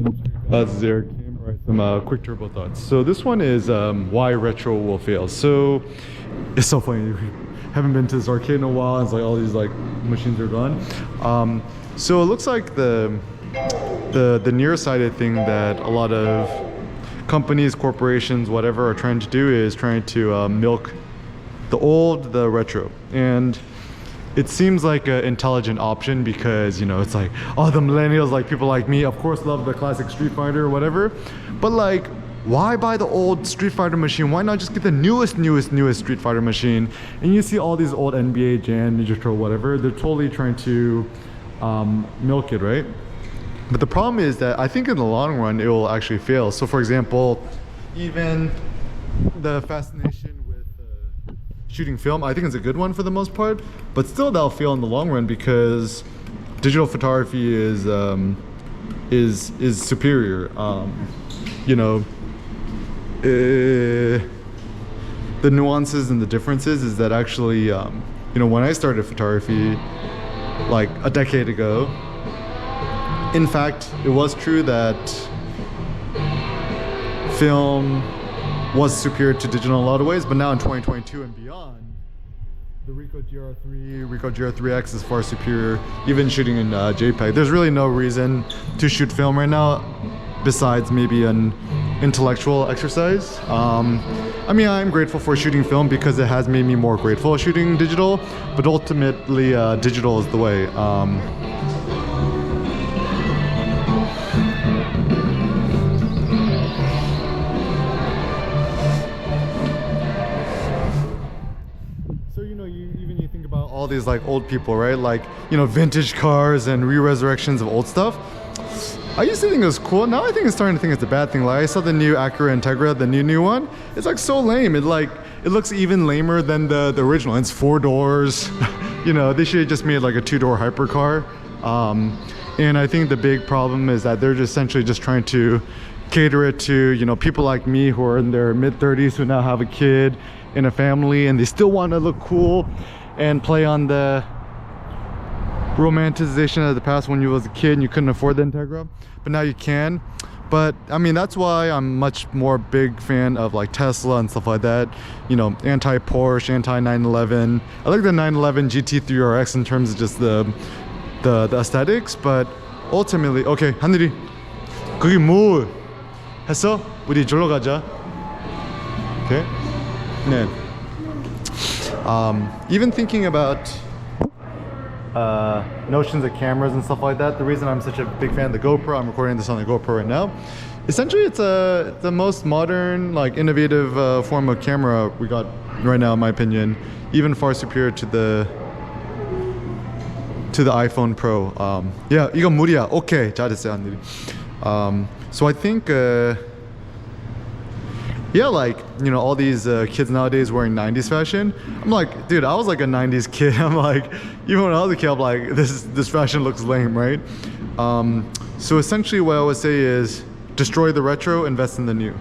This is Eric. Alright, some quick turbo thoughts. So this one is why retro will fail. So it's so funny. Haven't been to this arcade in a while. And it's like all these like machines are gone. So it looks like the nearsighted thing that a lot of companies, corporations, whatever are trying to do is trying to milk the old, the retro. And it seems like an intelligent option because, you know, it's like, oh, the millennials, like people like me, of course love the classic Street Fighter or whatever. But like, why buy the old Street Fighter machine? Why not just get the newest Street Fighter machine? And you see all these old NBA Jam, Ninja Turtle, whatever, they're totally trying to milk it, right? But the problem is that I think in the long run, it will actually fail. So for example, even the fascination with shooting film, I think it's a good one for the most part, but still that'll fail in the long run because digital photography is superior. You know, the nuances and the differences is that actually, you know, when I started photography like a decade ago, in fact, it was true that film was superior to digital in a lot of ways, but now in 2022 and beyond, the Ricoh GR3, Ricoh GR3X is far superior, even shooting in JPEG. There's really no reason to shoot film right now, besides maybe an intellectual exercise. I mean, I'm grateful for shooting film because it has made me more grateful shooting digital, but ultimately digital is the way. All these like old people, right? Like, you know, vintage cars and re-resurrections of old stuff. I used to think it was cool. Now I think it's starting to think it's a bad thing. Like I saw the new Acura Integra, the new one. It's like so lame. It looks even lamer than the original. It's 4 doors. You know, they should have just made like a 2-door hypercar. And I think the big problem is that they're just essentially just trying to cater it to, you know, people like me who are in their mid-30s who now have a kid and a family and they still want to look cool and play on the romanticization of the past when you was a kid and you couldn't afford the Integra, but now you can. But I mean, that's why I'm much more big fan of like Tesla and stuff like that, you know, anti-Porsche, anti-911. I like the 911 GT3 RX in terms of just the aesthetics, but ultimately, okay, 하늘이 거기 뭐 했어? 우리 절로 가자. Okay. 네. Even thinking about notions of cameras and stuff like that, the reason I'm such a big fan of the GoPro, I'm recording this on the GoPro right now, essentially it's the most modern, like innovative form of camera we got right now, in my opinion, even far superior to the iPhone Pro. Yeah, 이건 무리야. Okay, 잘했어요, 한들이. So I think yeah, like, you know, all these kids nowadays wearing 90s fashion. I'm like, dude, I was like a 90s kid. I'm like, even when I was a kid, I'm like, this fashion looks lame, right? So essentially what I would say is destroy the retro, invest in the new.